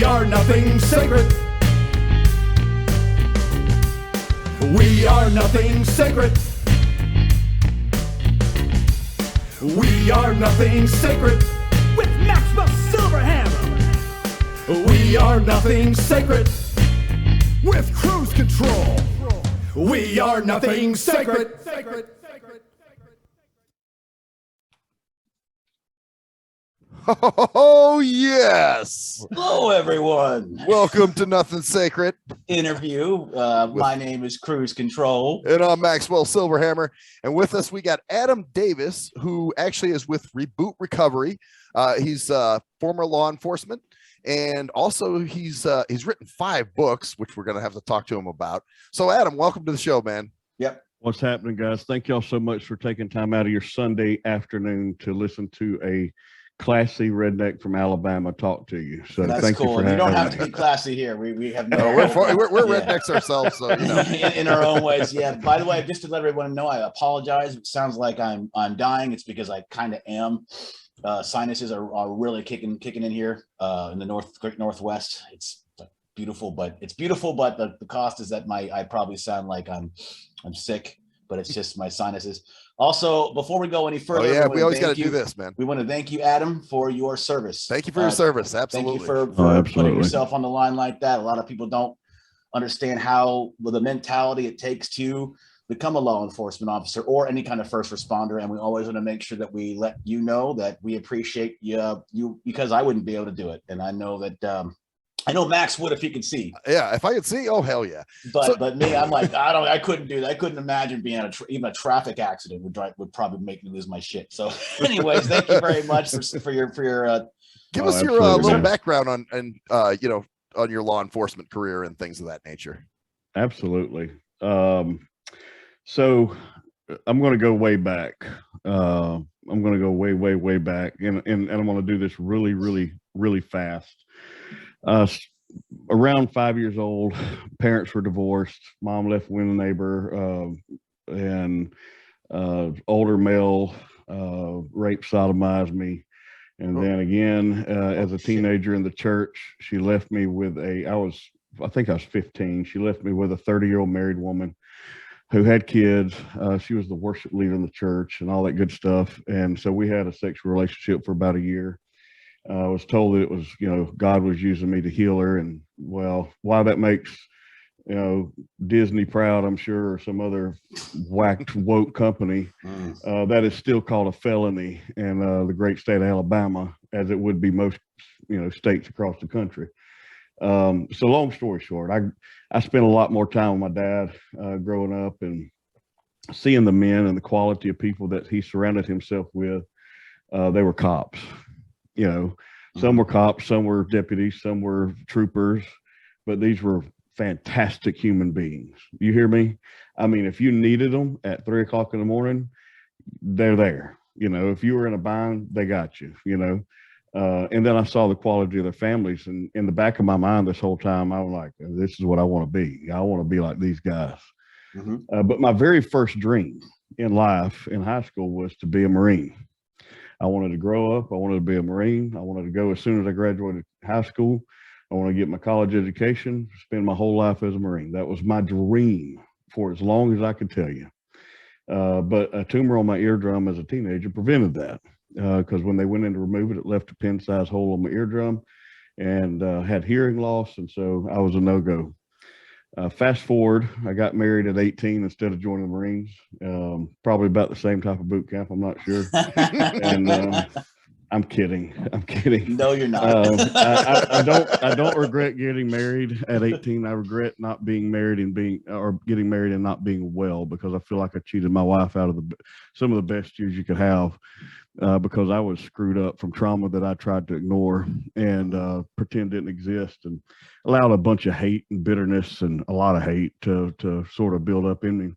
We are nothing sacred. We are nothing sacred. We are nothing sacred. With Maxwell Silverhammer. We are nothing sacred. With cruise control. We are nothing sacred. Oh, yes. Hello, everyone. Welcome to Nothing Sacred Interview. My name is Cruise Control. And I'm Maxwell Silverhammer. And with us, we got Adam Davis, who actually is with Reboot Recovery. He's former law enforcement. And also he's written 5 books, which we're going to have to talk to him about. So Adam, welcome to the show, man. Yep. What's happening, guys? Thank y'all so much for taking time out of your Sunday afternoon to listen to a classy redneck from Alabama talk to you. So that's thank cool. you for You don't having have to be classy here. We have No, no. we're rednecks ourselves, so you know. in our own ways. Yeah. By the way, just to let everyone know, I apologize. It sounds like I'm dying. It's because I kind of am. Sinuses are really kicking in here in the great Northwest. It's beautiful, but the cost is that I probably sound like I'm sick, but it's just my sinuses. Also, before we go any further, we always got to do this, man. We want to thank you, Adam, for your service. Thank you for your service. Absolutely. Thank you for putting yourself on the line like that. A lot of people don't understand the mentality it takes to become a law enforcement officer or any kind of first responder. And we always want to make sure that we let you know that we appreciate you because I wouldn't be able to do it. And I know that I know Max would if he could see. Yeah, if I could see, oh hell yeah. But me, I'm like, I couldn't do that. I couldn't imagine being even a traffic accident would probably make me lose my shit. So, anyways, thank you very much for your give us your little background on on your law enforcement career and things of that nature. Absolutely. So I'm going to go way back. I'm going to go way back, and I'm going to do this really fast. Around 5 years old, parents were divorced. Mom left with a neighbor, and older male raped, sodomized me. And then again, as a teenager in the church, she left me with I think I was 15. She left me with a 30-year-old married woman who had kids. She was the worship leader in the church and all that good stuff. And so we had a sexual relationship for about a year. I was told that it was, God was using me to heal her. And well, why that makes, Disney proud, I'm sure, or some other whacked woke company, that is still called a felony in the great state of Alabama, as it would be most, states across the country. So long story short, I spent a lot more time with my dad growing up and seeing the men and the quality of people that he surrounded himself with. They were cops. Some were cops, some were deputies, some were troopers, but these were fantastic human beings. You hear me? I mean, if you needed them at 3 o'clock in the morning, they're there. If you were in a bind, they got you, and then I saw the quality of their families, and in the back of my mind this whole time, I was like, this is what I want to be. I want to be like these guys. But my very first dream in life in high school was to be a Marine. I wanted to grow up. I wanted to be a Marine. I wanted to go as soon as I graduated high school. I want to get my college education, spend my whole life as a Marine. That was my dream for as long as I could tell you. But a tumor on my eardrum as a teenager prevented that, because when they went in to remove it, it left a pin-sized hole on my eardrum and had hearing loss. And so I was a no-go. Fast forward, I got married at 18 instead of joining the Marines. Probably about the same type of boot camp, I'm not sure. And I'm kidding. No, you're not. I don't regret getting married at 18. I regret not being married and getting married and not being well, because I feel like I cheated my wife out of some of the best years you could have, because I was screwed up from trauma that I tried to ignore and pretend didn't exist, and allowed a bunch of hate and bitterness and a lot of hate to sort of build up in me.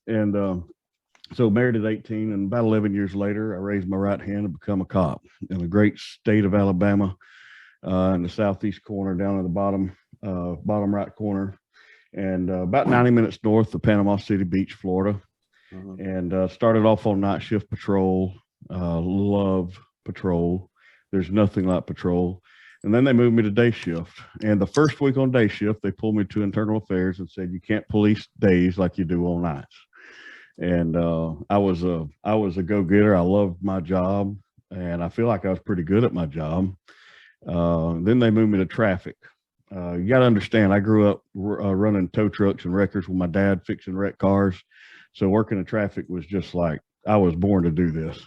And so married at 18, and about 11 years later, I raised my right hand and become a cop in the great state of Alabama, in the southeast corner, down at the bottom right corner, and about 90 minutes north of Panama City Beach, Florida. And started off on night shift patrol. Love patrol. There's nothing like patrol. And then they moved me to day shift. And the first week on day shift, they pulled me to internal affairs and said, you can't police days like you do on nights. And I was a go-getter. I loved my job, and I feel like I was pretty good at my job. Then they moved me to traffic. You got to understand, I grew up running tow trucks and wreckers with my dad, fixing wrecked cars. So working in traffic was just like, I was born to do this.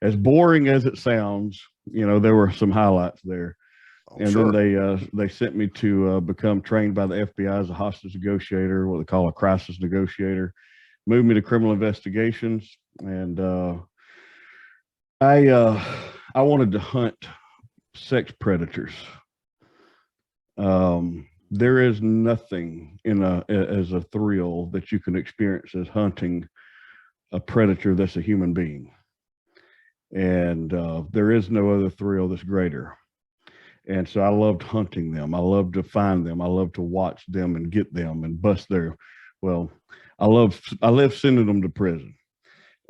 As boring as it sounds, you know, there were some highlights there. And sure. then they sent me to become trained by the FBI as a hostage negotiator, what they call a crisis negotiator. Moved me to criminal investigations, and I wanted to hunt sex predators. There is nothing as a thrill that you can experience as hunting a predator that's a human being, and there is no other thrill that's greater. And so I loved hunting them. I loved to find them. I loved to watch them and get them and bust their, well, I love sending them to prison.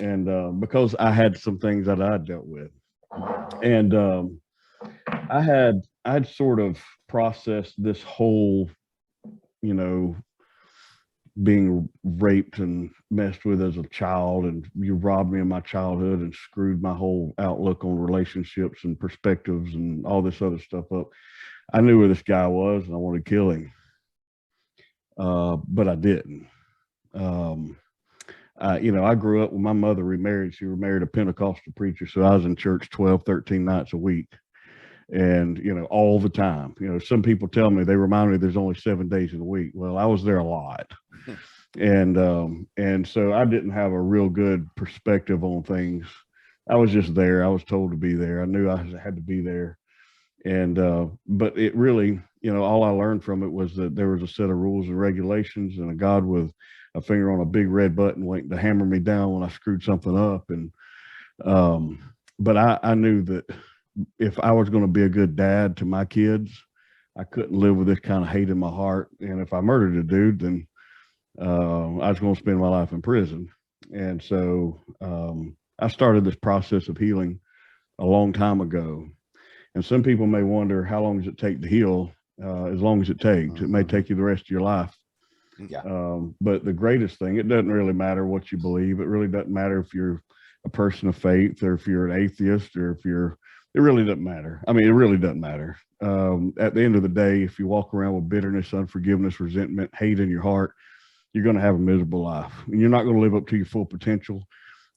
And because I had some things that I dealt with, and I'd sort of processed this whole, you know, being raped and messed with as a child, and you robbed me of my childhood and screwed my whole outlook on relationships and perspectives and all this other stuff up. I knew where this guy was and I wanted to kill him, but I didn't. I grew up with my mother remarried. She remarried a Pentecostal preacher, so I was in church 12, 13 nights a week, and all the time. Some people tell me, they remind me there's only 7 days in a week. Well, I was there a lot. And so I didn't have a real good perspective on things. I was just there. I was told to be there. I knew I had to be there. And but it really, all I learned from it was that there was a set of rules and regulations, and a God with a finger on a big red button waiting to hammer me down when I screwed something up. And but I knew that if I was going to be a good dad to my kids, I couldn't live with this kind of hate in my heart. And if I murdered a dude, then I was going to spend my life in prison. And so I started this process of healing a long time ago. And some people may wonder, how long does it take to heal? As long as it takes. It may take you the rest of your life. Yeah. But the greatest thing, it doesn't really matter what you believe. It really doesn't matter if you're a person of faith, or if you're an atheist, or it really doesn't matter. I mean, it really doesn't matter. At the end of the day, if you walk around with bitterness, unforgiveness, resentment, hate in your heart, you're going to have a miserable life, and you're not going to live up to your full potential.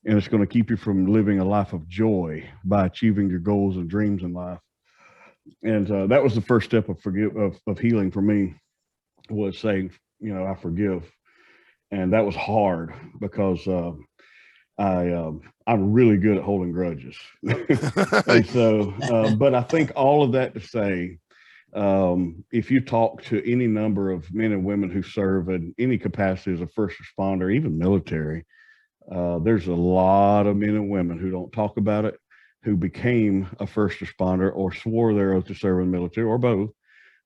And it's going to keep you from living a life of joy by achieving your goals and dreams in life. And that was the first step of healing for me, was saying, I forgive. And that was hard, because I'm really good at holding grudges. And so, but I think all of that to say, if you talk to any number of men and women who serve in any capacity as a first responder, even military, there's a lot of men and women who don't talk about it, who became a first responder or swore their oath to serve in the military, or both,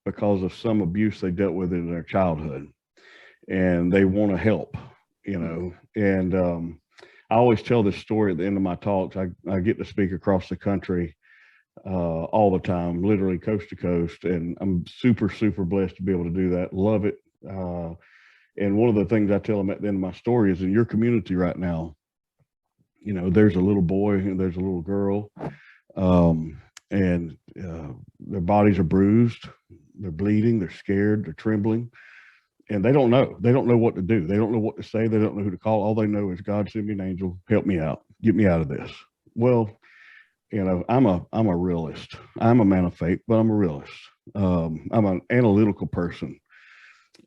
because of some abuse they dealt with in their childhood, and they want to help, and I always tell this story at the end of my talks. I get to speak across the country all the time, literally coast to coast, and I'm super, super blessed to be able to do that. Love it. And one of the things I tell them at the end of my story is, in your community right now, there's a little boy and there's a little girl, and their bodies are bruised, they're bleeding, they're scared, they're trembling, and they don't know what to do. They don't know what to say. They don't know who to call. All they know is, God, send me an angel, help me out, get me out of this. Well, I'm a realist. I'm a man of faith, but I'm a realist. I'm an analytical person.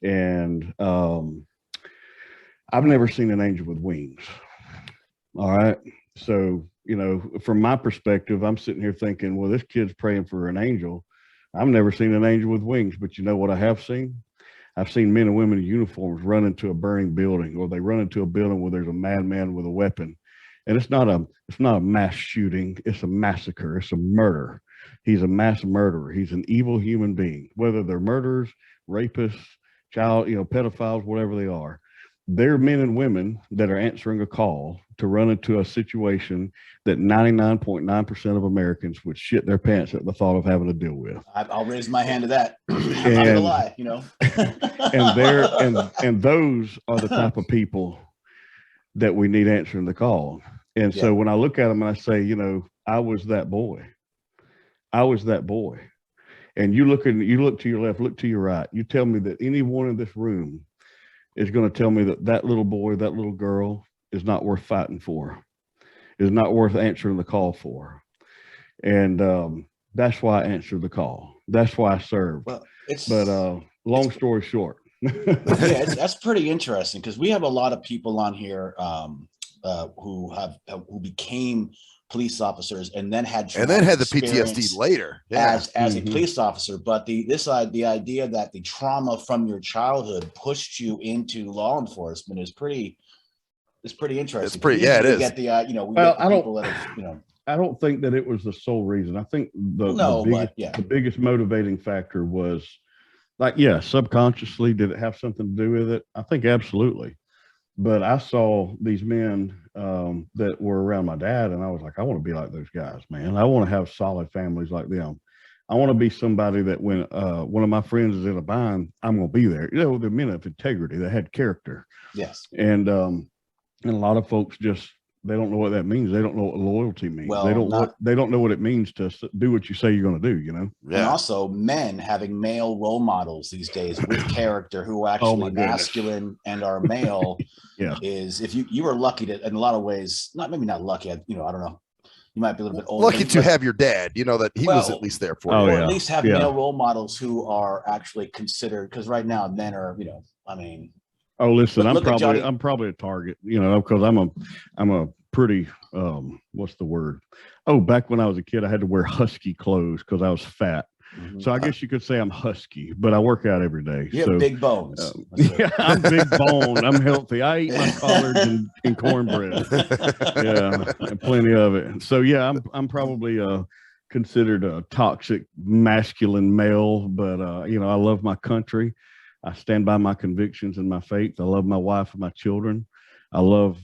And I've never seen an angel with wings. All right. So, from my perspective, I'm sitting here thinking, well, this kid's praying for an angel. I've never seen an angel with wings, but you know what I have seen? I've seen men and women in uniforms run into a burning building, or they run into a building where there's a madman with a weapon. And it's not a mass shooting. It's a massacre. It's a murder. He's a mass murderer. He's an evil human being, whether they're murderers, rapists, pedophiles, whatever they are. they're men and women that are answering a call to run into a situation that 99.9% of Americans would shit their pants at the thought of having to deal with. I'll raise my hand to that. I'm not gonna lie, you know. and those are the type of people that we need answering the call. And so when I look at them and I say, you know, I was that boy. And you look to your left, look to your right. You tell me that anyone in this room is going to tell me that little boy, that little girl is not worth fighting for, is not worth answering the call for. And that's why I answered the call. That's why I served. Well, long story short. That's pretty interesting, because we have a lot of people on here who became police officers and then had the PTSD later as a police officer. But the idea that the trauma from your childhood pushed you into law enforcement is pretty interesting. It's pretty, it is. Get the I don't think that it was the sole reason. I think the biggest motivating factor was, like, subconsciously, did it have something to do with it? I think absolutely. But I saw these men that were around my dad, and I was like, I want to be like those guys, man. I want to have solid families like them. I want to be somebody that when one of my friends is in a bind, I'm going to be there. You know, they're men of integrity. They had character. Yes. And a lot of folks they don't know what that means. They don't know what loyalty means. Well, they don't know what it means to do what you say you're going to do, you know? Yeah. And also men having male role models these days with character who are actually masculine and are male is, if you were lucky to, in a lot of ways, maybe not lucky, I don't know. You might be a little bit older. Lucky to have your dad, you know, that he was at least there for you. Or at least have male role models who are actually considered, because right now men are, oh, listen, I'm probably a target, you know, because I'm a pretty, what's the word? Oh, back when I was a kid, I had to wear husky clothes because I was fat. Mm-hmm. So I guess you could say I'm husky, but I work out every day. You have big bones. I'm big bone. I'm healthy. I eat my collards and cornbread. And plenty of it. So I'm probably considered a toxic masculine male, but I love my country. I stand by my convictions and my faith. I love my wife and my children. I love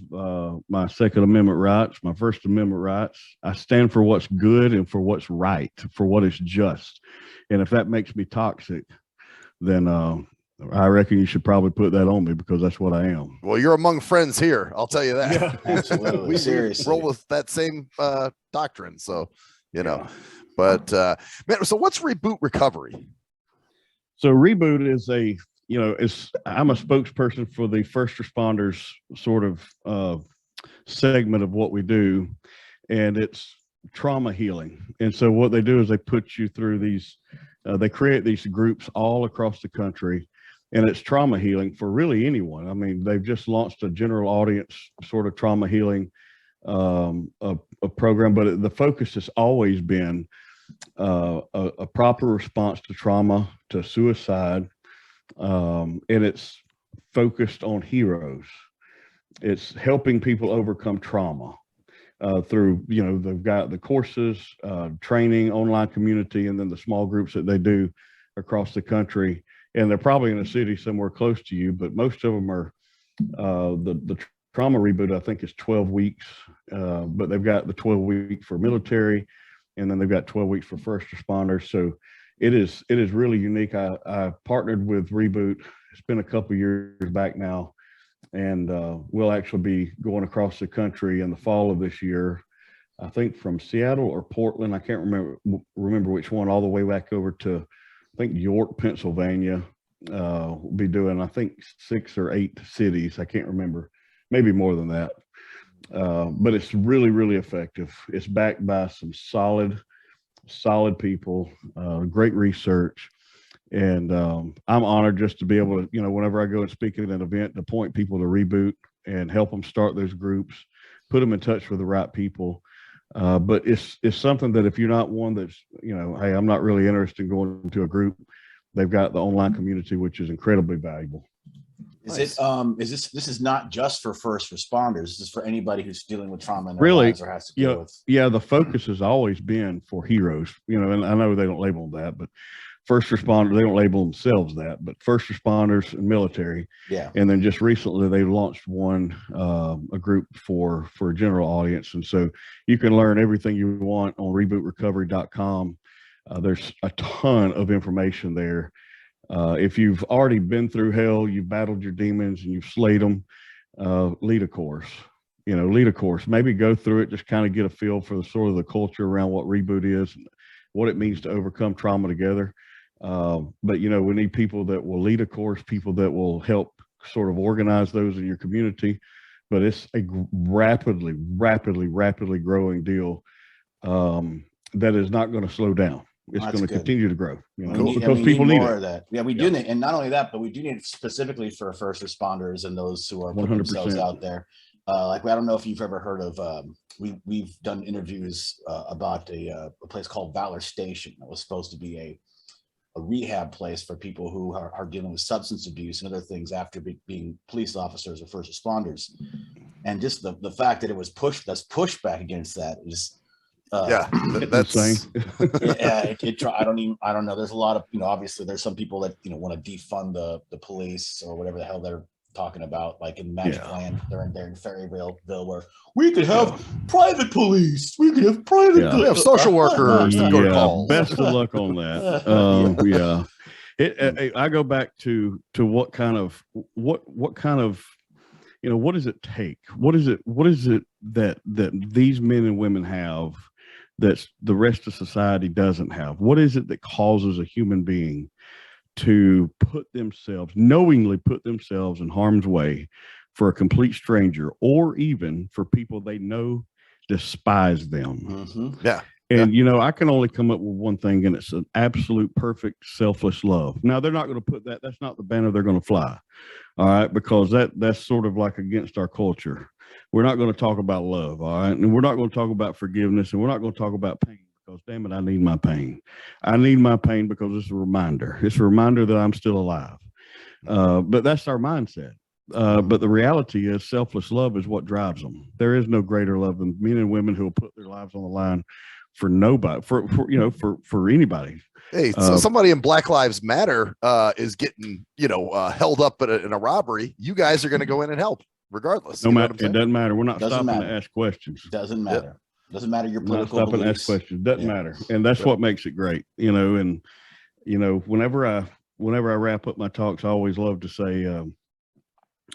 my Second Amendment rights, my First Amendment rights. I stand for what's good and for what's right, for what is just. And if that makes me toxic, then I reckon you should probably put that on me, because that's what I am. Well, you're among friends here. I'll tell you that. Yeah, absolutely. we seriously roll with that same doctrine. So, but man, so what's Reboot Recovery? So Reboot is I'm a spokesperson for the first responders sort of segment of what we do, and it's trauma healing. And so what they do is they put you through these, they create these groups all across the country, and it's trauma healing for really anyone. I mean, they've just launched a general audience sort of trauma healing a program, but the focus has always been a proper response to trauma, to suicide, and it's focused on heroes. It's helping people overcome trauma through, they've got the courses, training, online community, and then the small groups that they do across the country. And they're probably in a city somewhere close to you, but most of them are the trauma reboot, I think, is 12 weeks, but they've got the 12 week for military, and then they've got 12 weeks for first responders. So it is really unique. I partnered with Reboot. It's been a couple of years back now, and we'll actually be going across the country in the fall of this year. I think from Seattle or Portland, I can't remember which one, all the way back over to, I think, York, Pennsylvania. We'll be doing, I think, 6 or 8 cities. I can't remember, maybe more than that. But it's really, really effective. It's backed by some solid people, great research. And I'm honored just to be able to, whenever I go and speak at an event, to point people to Reboot and help them start those groups, put them in touch with the right people. But it's something that if you're not one that's, hey, I'm not really interested in going into a group, they've got the online community, which is incredibly valuable. Is it, this is not just for first responders, this is for anybody who's dealing with trauma in their really lives or has to deal with. Yeah, the focus has always been for heroes, and I know they don't label them that, but first responder, they don't label themselves that, but first responders and military. Yeah. And then just recently they launched one, a group for a general audience. And so you can learn everything you want on rebootrecovery.com. There's a ton of information there. If you've already been through hell, you've battled your demons and you've slayed them, lead a course. Lead a course. Maybe go through it, just kind of get a feel for the sort of the culture around what Reboot is, what it means to overcome trauma together. But we need people that will lead a course, people that will help sort of organize those in your community. But it's a rapidly growing deal that is not going to slow down. It's going to continue to grow, because people need more of that. Yeah, we do need, and not only that, but we do need specifically for first responders and those who are putting 100%. themselves out there. I don't know if you've ever heard of. We've done interviews about a place called Valor Station that was supposed to be a rehab place for people who are dealing with substance abuse and other things after being police officers or first responders, and just the fact that it was pushed back against that is. That's insane. I don't know. There's a lot of, obviously there's some people that, want to defund the police or whatever the hell they're talking about, like in Magic Land, they're in Ferryville, where we could have private police. We could have private. We have social workers that go to calls. Best of luck on that. I go back to what kind of, what does it take? What is it that these men and women have that the rest of society doesn't have? What is it that causes a human being to knowingly put themselves in harm's way for a complete stranger, or even for people they know despise them? Mm-hmm. Yeah. And, I can only come up with one thing, and it's an absolute perfect selfless love. Now, they're not going to put that. That's not the banner they're going to fly. All right. Because that's sort of like against our culture. We're not going to talk about love. All right. And we're not going to talk about forgiveness, and we're not going to talk about pain, because damn it, I need my pain. I need my pain because it's a reminder. It's a reminder that I'm still alive. But that's our mindset. But the reality is selfless love is what drives them. There is no greater love than men and women who will put their lives on the line for nobody, for anybody. Hey, so somebody in Black Lives Matter is getting, held up in a robbery. You guys are going to go in and help regardless. No matter. It doesn't matter. We're not stopping to ask questions. Doesn't matter. Doesn't matter your political beliefs. Not stopping to ask questions. Doesn't matter. And that's what makes it great. And whenever I wrap up my talks, I always love to say,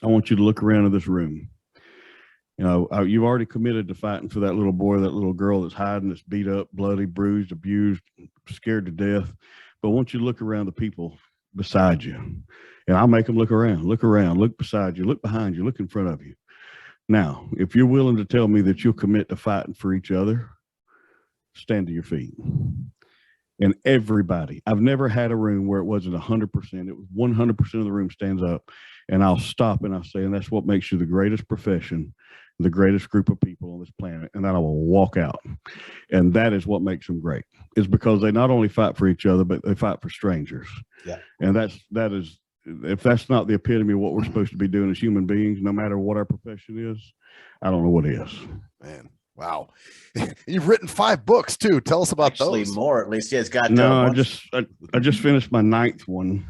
I want you to look around in this room. You've already committed to fighting for that little boy, that little girl that's hiding, that's beat up, bloody, bruised, abused, scared to death. But I want you to look around the people beside you, and I'll make them look around, look beside you, look behind you, look in front of you. Now, if you're willing to tell me that you'll commit to fighting for each other, stand to your feet. And everybody, I've never had a room where it wasn't 100%. It was 100% of the room stands up, and I'll stop and I'll say, and that's what makes you the greatest profession, the greatest group of people on this planet. And then I will walk out. And that is what makes them great, is because they not only fight for each other, but they fight for strangers. Yeah. And that is, if that's not the epitome of what we're supposed to be doing as human beings, no matter what our profession is, I don't know what is. Man. Wow. You've written 5 books too. Tell us about those. More, at least. Yeah, it's got no, I just finished my 9th one.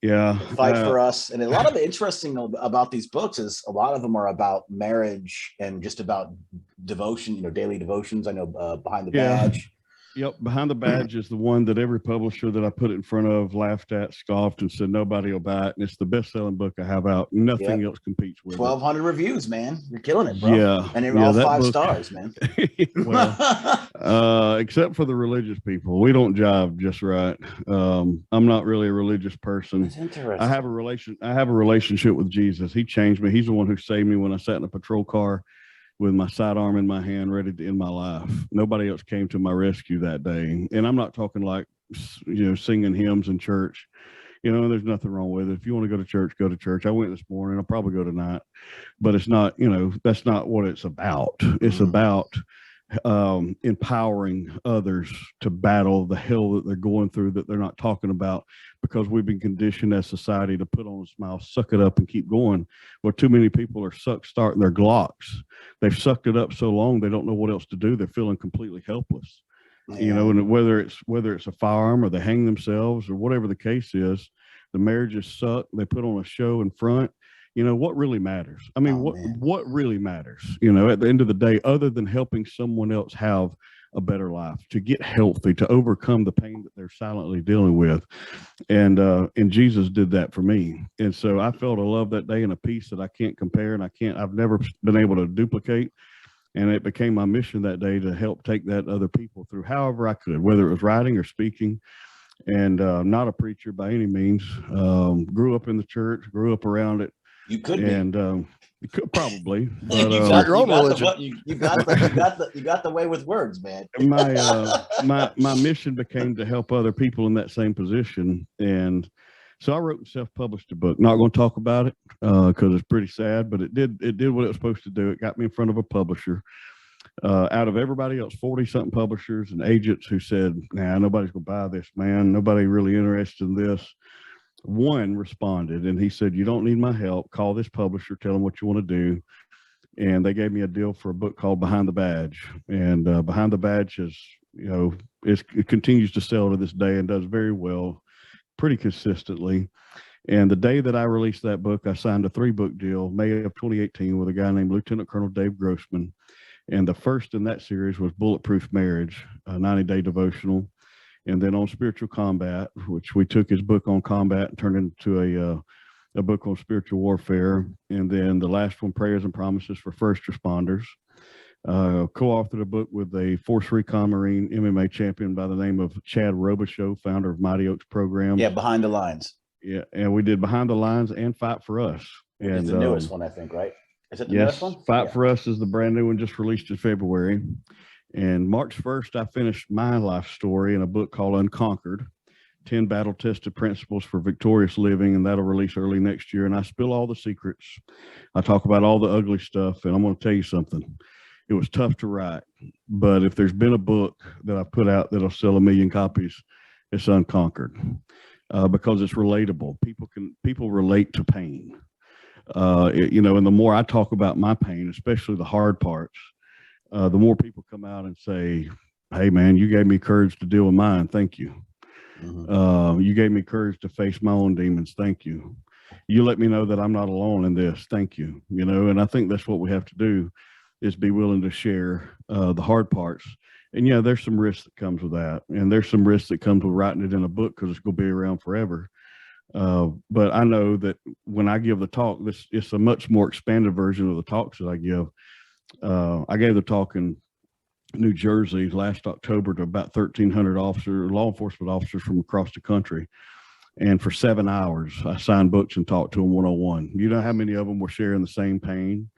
Yeah. Fight for Us. And a lot of the interesting about these books is a lot of them are about marriage and just about devotion, daily devotions. I know Behind the Badge. Yep. Behind the Badge is the one that every publisher that I put it in front of laughed at, scoffed, and said nobody will buy it. And it's the best-selling book I have out. Nothing else competes with 1,200 reviews, man. You're killing it, bro. Yeah. And they're all 5 stars, man. Well, except for the religious people. We don't jive just right. I'm not really a religious person. That's interesting. I have a relationship with Jesus. He changed me. He's the one who saved me when I sat in a patrol car with my sidearm in my hand, ready to end my life. Nobody else came to my rescue that day. And I'm not talking like, singing hymns in church. There's nothing wrong with it. If you want to go to church, go to church. I went this morning. I'll probably go tonight. But it's not, that's not what it's about. It's about empowering others to battle the hell that they're going through that they're not talking about, because we've been conditioned as society to put on a smile, suck it up, and keep going. Well, too many people are starting their Glocks. They've sucked it up so long they don't know what else to do. They're feeling completely helpless. you know, and whether it's a firearm or they hang themselves or whatever the case is, the marriages suck. They put on a show in front. You know, what really matters? I mean, what really matters, you know, at the end of the day, other than helping someone else have a better life, to get healthy, to overcome the pain that they're silently dealing with. And Jesus did that for me. And so I felt a love that day and a peace that I can't compare, and I've never been able to duplicate. And it became my mission that day to help take that to other people through however I could, whether it was writing or speaking. And not a preacher by any means. Grew up in the church, grew up around it. You could and you could probably, but you got the way with words, man. my mission became to help other people in that same position, and so I wrote and self-published a book. Not going to talk about it because it's pretty sad, but it did what it was supposed to do. It got me in front of a publisher. Out of everybody else, 40-something publishers and agents who said, "Nah, nobody's gonna buy this, man. Nobody really interested in this." One responded, and he said, "You don't need my help. Call this publisher, tell them what you want to do." And they gave me a deal for a book called Behind the Badge. And Behind the Badge is, you know, it continues to sell to this day and does very well, pretty consistently. And the day that I released that book, I signed a 3-book deal, May of 2018, with a guy named Lieutenant Colonel Dave Grossman. And the first in that series was Bulletproof Marriage, a 90-day devotional. And then on spiritual combat, which we took his book on combat and turned into a book on spiritual warfare. And then the last one, Prayers and Promises for First Responders. Co-authored a book with a Force Recon Marine MMA champion by the name of Chad Robichaux, founder of Mighty Oaks program. Yeah, Behind the Lines. Yeah, and we did Behind the Lines and Fight for Us. And it's the newest one, I think, right? Is it the newest one? Fight for Us is the brand new one, just released in February. And March 1st, I finished my life story in a book called Unconquered, 10 battle-tested principles for victorious living, and that'll release early next year. And I spill all the secrets. I talk about all the ugly stuff, and I'm going to tell you something. It was tough to write, but if there's been a book that I put out that'll sell 1 million copies, it's Unconquered, because it's relatable. People relate to pain, you know, and the more I talk about my pain, especially the hard parts, the more people come out and say, "Hey man, you gave me courage to deal with mine. Thank you. You gave me courage to face my own demons. Thank you. You let me know that I'm not alone in this. Thank you." You know, and I think that's what we have to do, is be willing to share the hard parts. And yeah, there's some risk that comes with that. And there's some risk that comes with writing it in a book, because it's going to be around forever. But I know that when I give the talk, it's a much more expanded version of the talks that I give. I gave the talk in New Jersey last October to about 1,300 law enforcement officers from across the country. And for 7 hours, I signed books and talked to them one-on-one. You know how many of them were sharing the same pain?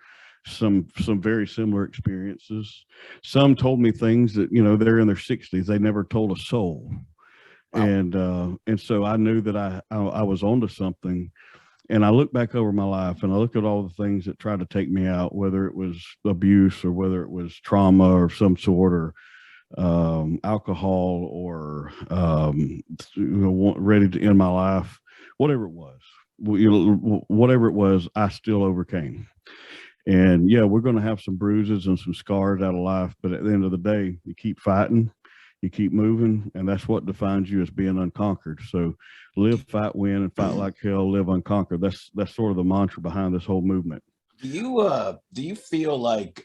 Some very similar experiences. Some told me things that, you know, they're in their 60s. They never told a soul. Wow. And so I knew that I was onto something. And I look back over my life and I look at all the things that tried to take me out, whether it was abuse or whether it was trauma or some sort, or alcohol, or ready to end my life, whatever it was. Whatever it was, I still overcame. And yeah, we're going to have some bruises and some scars out of life, but at the end of the day, you keep fighting, you keep moving, and that's what defines you as being unconquered. So live, fight, win, and fight like hell, live unconquered. That's sort of the mantra behind this whole movement. Do you feel like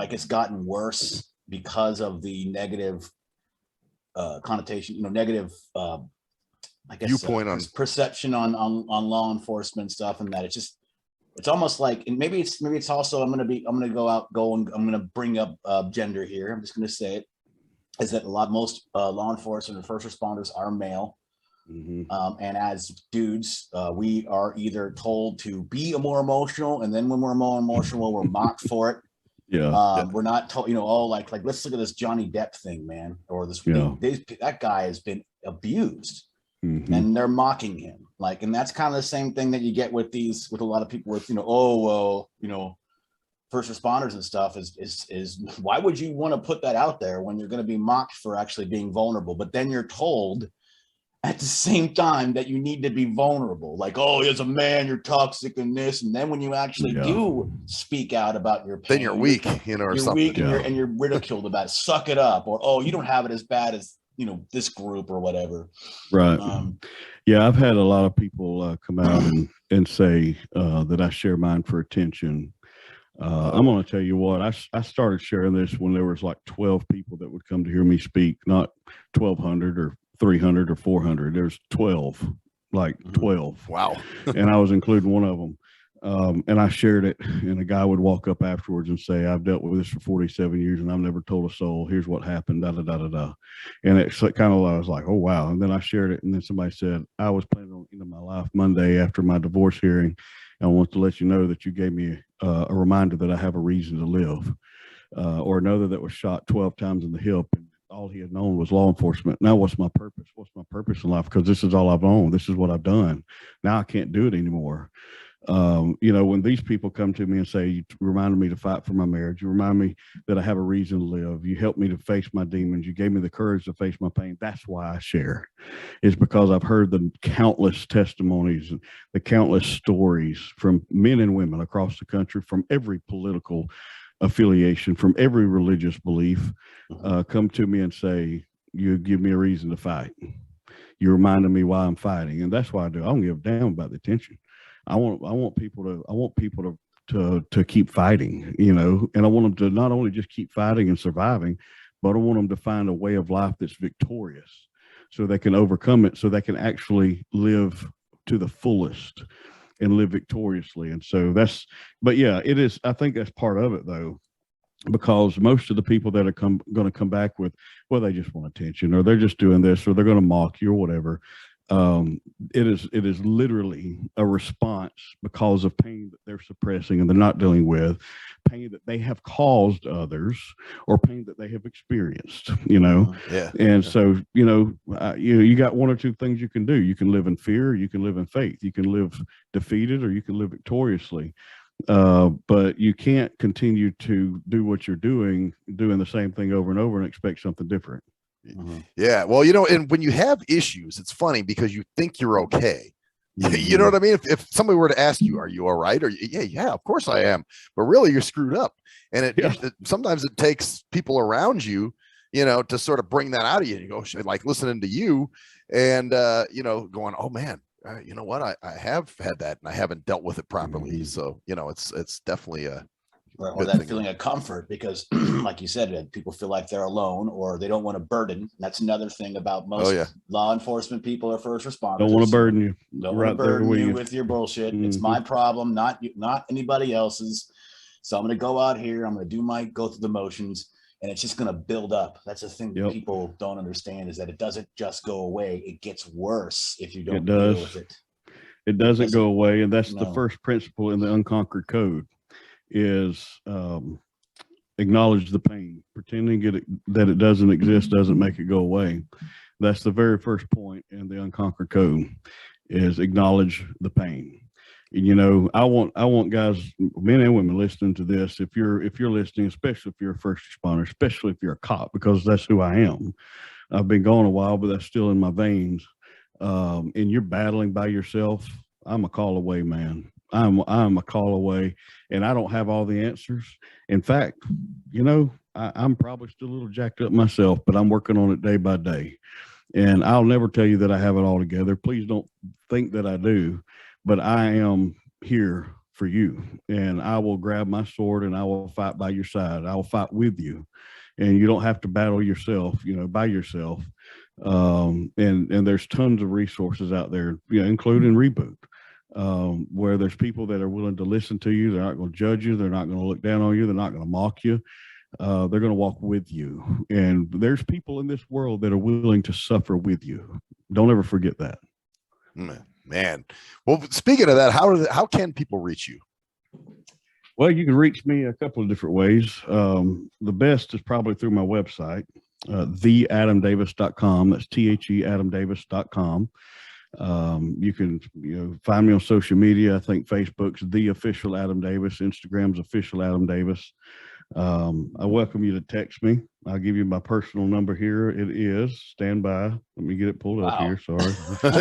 it's gotten worse because of the negative connotation, you know, negative I guess viewpoint on perception on law enforcement stuff, and that it's almost like, and maybe it's also, I'm going to bring up gender here. I'm just going to say it, is that most law enforcement and first responders are male. And as dudes, we are either told to be more emotional, and then when we're more emotional, we're mocked for it. We're not told, you know, like let's look at this Johnny Depp thing, man, or that guy has been abused. And they're mocking him, like, and that's kind of the same thing that you get with a lot of people with, you know, oh well, you know, first responders and stuff is why would you want to put that out there when you're going to be mocked for actually being vulnerable? But then you're told at the same time that you need to be vulnerable. Like, oh, as a man, you're toxic and this. And then when you actually do speak out about your pain, then you're weak, you know, or you're something. Weak and you're ridiculed about it. Suck it up. Or, oh, you don't have it as bad as, you know, this group or whatever. Right. Yeah, I've had a lot of people come out and say that I share mine for attention. I'm going to tell you what, I started sharing this when there was like 12 people that would come to hear me speak, not 1,200 or 300 or 400. There's 12, like 12. Wow. And I was including one of them. And I shared it, and a guy would walk up afterwards and say, I've dealt with this for 47 years and I've never told a soul. Here's what happened, da, da, da, da, da. And it's kind of, I was like, oh, wow. And then I shared it. And then somebody said, I was planning on ending my life Monday after my divorce hearing. I want to let you know that you gave me a reminder that I have a reason to live. Or another that was shot 12 times in the hip, and all he had known was law enforcement. Now, what's my purpose? What's my purpose in life? Because this is all I've known. This is what I've done. Now I can't do it anymore. You know, when these people come to me and say, you reminded me to fight for my marriage, you remind me that I have a reason to live, you helped me to face my demons, you gave me the courage to face my pain. That's why I share. It's because I've heard the countless testimonies and the countless stories from men and women across the country, from every political affiliation, from every religious belief, come to me and say, you give me a reason to fight. You reminded me why I'm fighting. And that's why I do. I don't give a damn about the attention. I want people to keep fighting, you know, and I want them to not only just keep fighting and surviving, but I want them to find a way of life that's victorious so they can overcome it, so they can actually live to the fullest and live victoriously. And so but yeah, it is. I think that's part of it though, because most of the people that are going to come back with, well, they just want attention, or they're just doing this, or they're going to mock you or whatever. It is literally a response because of pain that they're suppressing and they're not dealing with, pain that they have caused others, or pain that they have experienced, you know? So, you know, you got one or two things you can do. You can live in fear, you can live in faith, you can live defeated, or you can live victoriously. But you can't continue to do what you're doing the same thing over and over and expect something different. Yeah. Well, you know, and when you have issues, it's funny because you think you're okay. You know what I mean? If somebody were to ask you, are you all right? Or yeah, of course I am. But really, you're screwed up. And sometimes it takes people around you, you know, to sort of bring that out of you. And you go, like listening to you and, you know, going, oh man, you know what? I have had that and I haven't dealt with it properly. So, you know, it's definitely or that feeling of comfort, because like you said, people feel like they're alone, or they don't want to burden. That's another thing about most law enforcement people or first responders. Don't want to burden you. Don't want to burden you with your bullshit. It's my problem, not anybody else's. So I'm going to go out here. I'm going to go through the motions, and it's just going to build up. That's the thing that people don't understand, is that it doesn't just go away. It gets worse if you don't deal with it. It doesn't go away. And that's the first principle in the Unconquered code. Is acknowledge the pain. Pretending that it doesn't exist doesn't make it go away. That's the very first point in the Unconquered code, is acknowledge the pain. And, you know, I want guys, men and women, listening to this. If you're listening, especially if you're a first responder, especially if you're a cop, because that's who I am. I've been gone a while, but that's still in my veins. And you're battling by yourself. I'm a call away, man. I'm a call away, and I don't have all the answers. In fact, you know, I'm probably still a little jacked up myself, but I'm working on it day by day. And I'll never tell you that I have it all together. Please don't think that I do, but I am here for you, and I will grab my sword and I will fight by your side. I will fight with you, and you don't have to battle yourself, you know, by yourself. And there's tons of resources out there, you know, including Reboot. Where there's people that are willing to listen to you. They're not going to judge you. They're not going to look down on you. They're not going to mock you. They're going to walk with you. And there's people in this world that are willing to suffer with you. Don't ever forget that. Man. Well, speaking of that, how can people reach you? Well, you can reach me a couple of different ways. The best is probably through my website, theadamdavis.com. That's theadamdavis.com. You can, you know, find me on social media. I think Facebook's The Official Adam Davis, Instagram's Official Adam Davis. I welcome you to text me. I'll give you my personal number here. It is, stand by. Let me get it pulled up here. Sorry.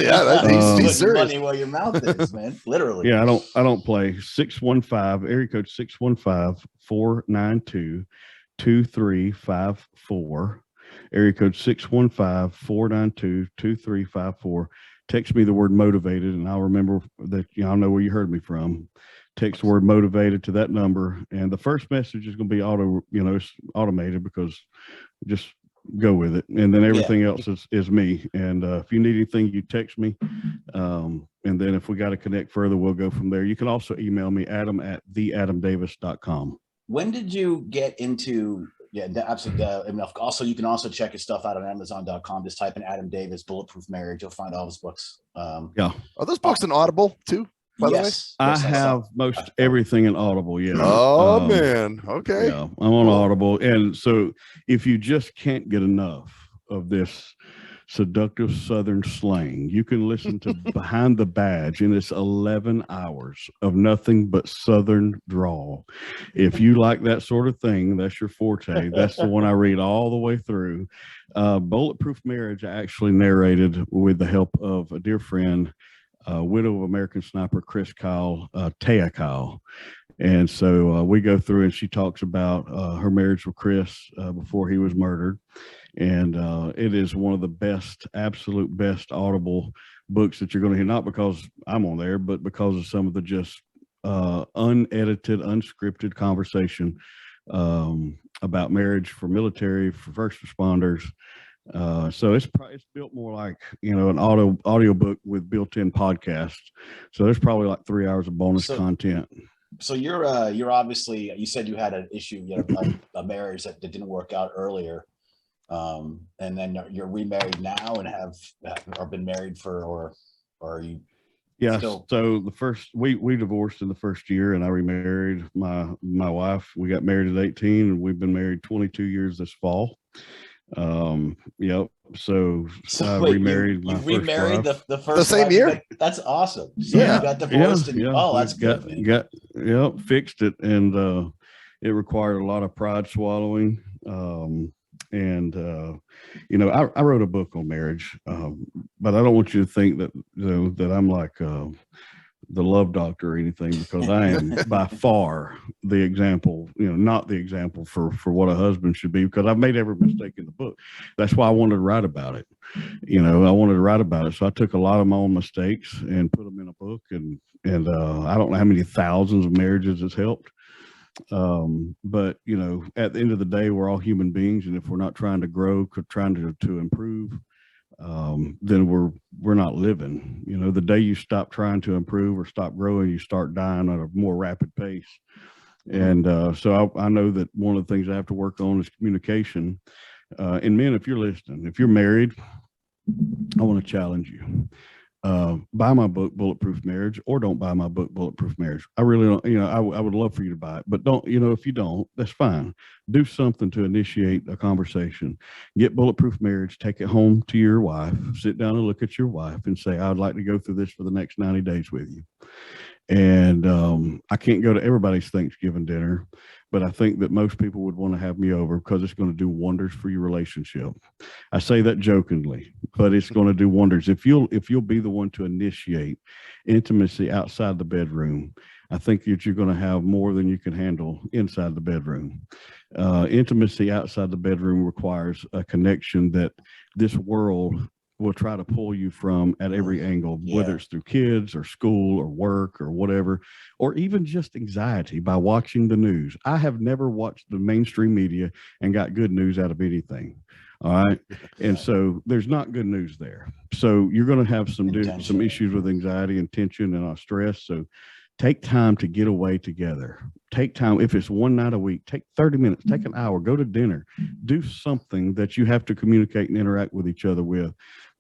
Yeah, he's Putting serious. money where your mouth is, man. Literally. Yeah, I don't play. 615, area code 615-492-2354. Area code 615-492-2354. Text me the word motivated, and I'll remember that y'all know where you heard me from. Text the word motivated to that number, and the first message is going to be it's automated, because just go with it, and then everything else is me. And if you need anything, you text me, and then if we got to connect further, we'll go from there. You can also email me, adam@theadamdavis.com. When did you get into absolutely? Also, you can also check his stuff out on Amazon.com. Just type in Adam Davis Bulletproof Marriage. You'll find all his books. Are those books in Audible too? By the way? I have most everything in Audible. Yeah. Oh man. Okay. Yeah, I'm on Audible, and so if you just can't get enough of this seductive Southern slang, you can listen to Behind the Badge, and it's 11 hours of nothing but Southern drawl. If you like that sort of thing, that's your forte. That's the one I read all the way through. Bulletproof Marriage, I actually narrated with the help of a dear friend, widow of American sniper Chris Kyle, Taya Kyle. And so we go through, and she talks about her marriage with Chris before he was murdered. And it is one of the best, absolute best Audible books that you're going to hear, not because I'm on there, but because of some of the just unedited, unscripted conversation about marriage for military, for first responders. So it's built more like, an audio book with built-in podcast. So there's probably like 3 hours of bonus content. So you're obviously, you said you had an issue, a marriage that didn't work out earlier. And then you're remarried now and have been married or are you? Yeah. So the first, we divorced in the first year, and I remarried my wife. We got married at 18, and we've been married 22 years this fall. Yep. So I remarried my first wife. the first the same year. That's awesome. So you got divorced that's good. Fixed it, and it required a lot of pride swallowing. I wrote a book on marriage, but I don't want you to think that that I'm like the love doctor or anything, because I am by far the example, not the example for what a husband should be, because I've made every mistake in the book. That's why I wanted to write about it. I wanted to write about it. So I took a lot of my own mistakes and put them in a book, and I don't know how many thousands of marriages it's helped. But at the end of the day, we're all human beings, and if we're not trying to grow, trying to improve, then we're not living. The day you stop trying to improve or stop growing, you start dying at a more rapid pace. And so I know that one of the things I have to work on is communication. And men, if you're listening, if you're married, I want to challenge you. Buy my book, Bulletproof Marriage, or don't buy my book, Bulletproof Marriage. I really don't, I would love for you to buy it, but don't, if you don't, that's fine. Do something to initiate a conversation. Get Bulletproof Marriage, take it home to your wife, sit down and look at your wife and say, I'd like to go through this for the next 90 days with you. And I can't go to everybody's Thanksgiving dinner, but I think that most people would want to have me over, because it's going to do wonders for your relationship. I say that jokingly, but it's going to do wonders. If you'll be the one to initiate intimacy outside the bedroom, I think that you're going to have more than you can handle inside the bedroom. Intimacy outside the bedroom requires a connection that this world will try to pull you from at every angle, whether it's through kids or school or work or whatever, or even just anxiety by watching the news. I have never watched the mainstream media and got good news out of anything. All right. And so there's not good news there. So you're going to have some issues with anxiety and tension and stress. So take time to get away together. Take time. If it's one night a week, take 30 minutes, take an hour, go to dinner, do something that you have to communicate and interact with each other with.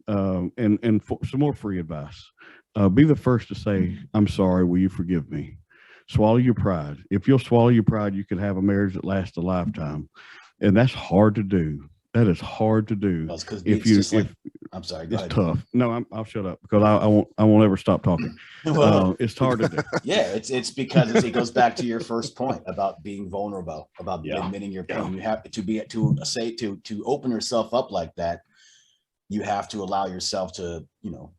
And for some more free advice, be the first to say, I'm sorry, will you forgive me? Swallow your pride. If you'll swallow your pride, you can have a marriage that lasts a lifetime. And that's hard to do. That is hard to do. I'm sorry. Go It's ahead. tough. No, I'll shut up because I won't ever stop talking. Well, It's hard to do. yeah, it's because it goes back to your first point about being vulnerable, about admitting your pain. You have to open yourself up like that. You have to allow yourself to,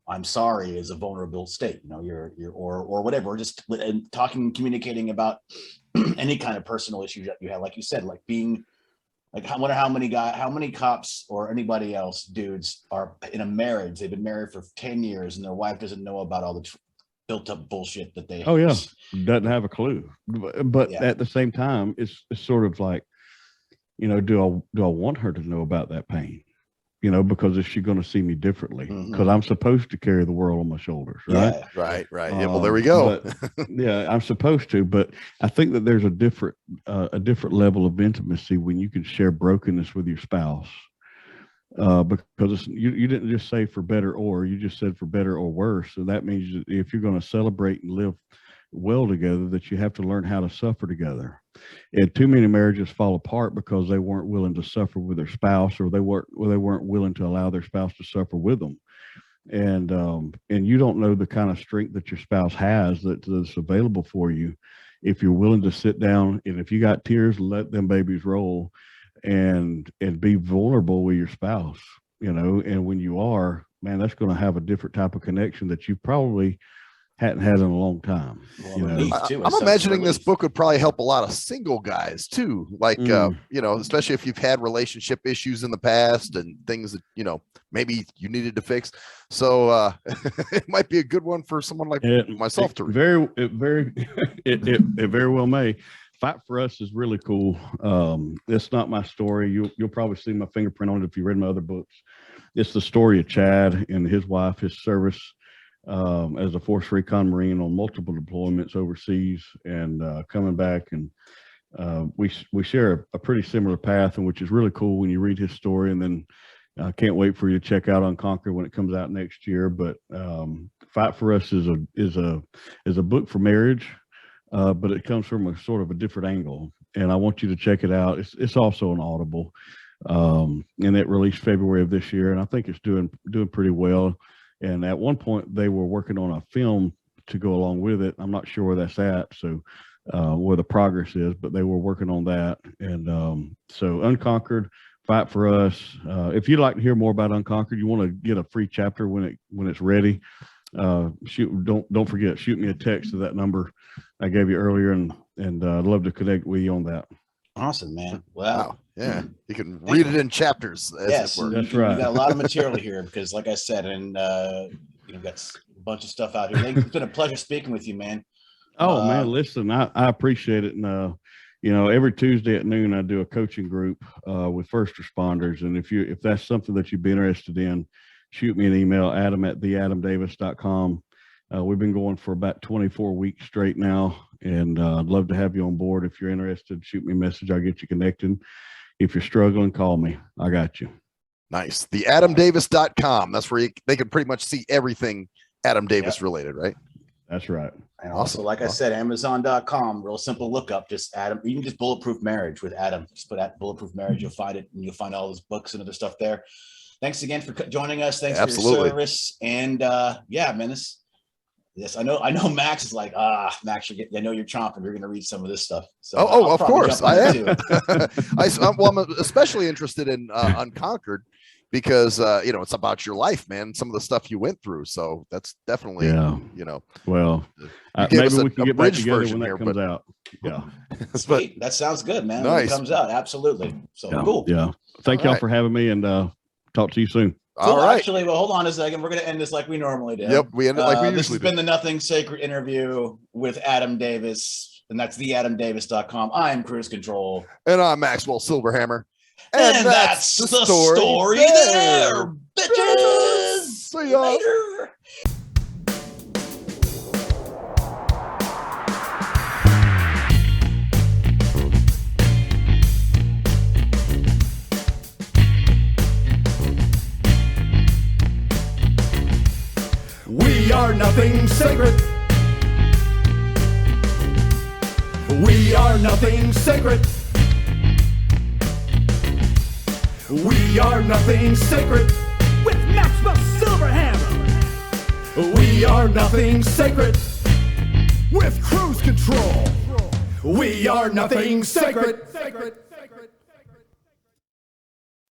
I'm sorry is a vulnerable state, you're or whatever, just talking, communicating about any kind of personal issues that you have, like you said, like being like, I wonder how many cops or anybody else, dudes, are in a marriage. They've been married for 10 years and their wife doesn't know about all the built up bullshit that they. Oh yeah. Doesn't have a clue. But at the same time, it's sort of like, do I want her to know about that pain? Because is she going to see me differently? Because I'm supposed to carry the world on my shoulders, right? Yeah, right. Yeah, well, there we go. Yeah, I'm supposed to, but I think that there's a different level of intimacy when you can share brokenness with your spouse, because you didn't just say for better or, you just said for better or worse. So that means that if you're going to celebrate and live well together, that you have to learn how to suffer together. And too many marriages fall apart because they weren't willing to suffer with their spouse, or they weren't willing to allow their spouse to suffer with them. And you don't know the kind of strength that your spouse has that's available for you if you're willing to sit down, and if you got tears, let them babies roll, and be vulnerable with your spouse. And when you are, man, that's going to have a different type of connection that you probably hadn't had in a long time. I'm imagining this book would probably help a lot of single guys too. Like, especially if you've had relationship issues in the past and things that, maybe you needed to fix. So it might be a good one for someone like myself to read. It very well may. Fight for Us is really cool. It's not my story. You'll probably see my fingerprint on it if you read my other books. It's the story of Chad and his wife, his service as a Force Recon Marine on multiple deployments overseas, and coming back, and we share a pretty similar path, and which is really cool when you read his story. And then I can't wait for you to check out Unconquered when it comes out next year. But Fight for Us is a book for marriage, but it comes from a sort of a different angle, and I want you to check it out. It's also an Audible, and it released February of this year, and I think it's doing pretty well. And at one point they were working on a film to go along with it. I'm not sure where that's at, so where the progress is, but they were working on that. And so Unconquered, Fight for Us. If you'd like to hear more about Unconquered, you want to get a free chapter when it's ready. Don't forget, shoot me a text to that number I gave you earlier, and I'd love to connect with you on that. Awesome, man. Wow. Yeah, you can read it in chapters. Yes, that's right. You got a lot of material here because, like I said, and got a bunch of stuff out here. It's been a pleasure speaking with you, man. Oh man, listen, I appreciate it, and every Tuesday at noon I do a coaching group with first responders, and if that's something that you'd be interested in, shoot me an email, adam@theadamdavis.com. We've been going for about 24 weeks straight now, and I'd love to have you on board. If you're interested, shoot me a message. I'll get you connected. If you're struggling, call me. I got you. Nice. Theadamdavis.com. That's where they can pretty much see everything Adam Davis related, right? That's right. And also, like I said, Amazon.com, real simple lookup, just Adam, even just Bulletproof Marriage with Adam. Just put out Bulletproof Marriage, you'll find it, and you'll find all his books and other stuff there. Thanks again for joining us. Thanks for your service. And man, yes, I know Max is like, Max, I know you're chomping. You're going to read some of this stuff. So of course I am. I'm especially interested in Unconquered because, it's about your life, man. Some of the stuff you went through. So that's definitely, well, maybe we can get back together when that comes out. Yeah. Sweet. That sounds good, man. Nice. When it comes out. Absolutely. So cool. Yeah. Thank y'all for having me, and talk to you soon. Cool. All right. Actually, well, hold on a second. We're going to end this like we normally do. Yep, we end it like we usually do. This has been the Nothing Sacred interview with Adam Davis, and that's theadamdavis.com. I'm Cruise Control. And I'm Maxwell Silverhammer. And that's the story there, bitches. See ya. Later. We are nothing sacred. We are nothing sacred. We are nothing sacred. With Maxwell Silverhammer. We are nothing sacred. With cruise control. We are nothing sacred.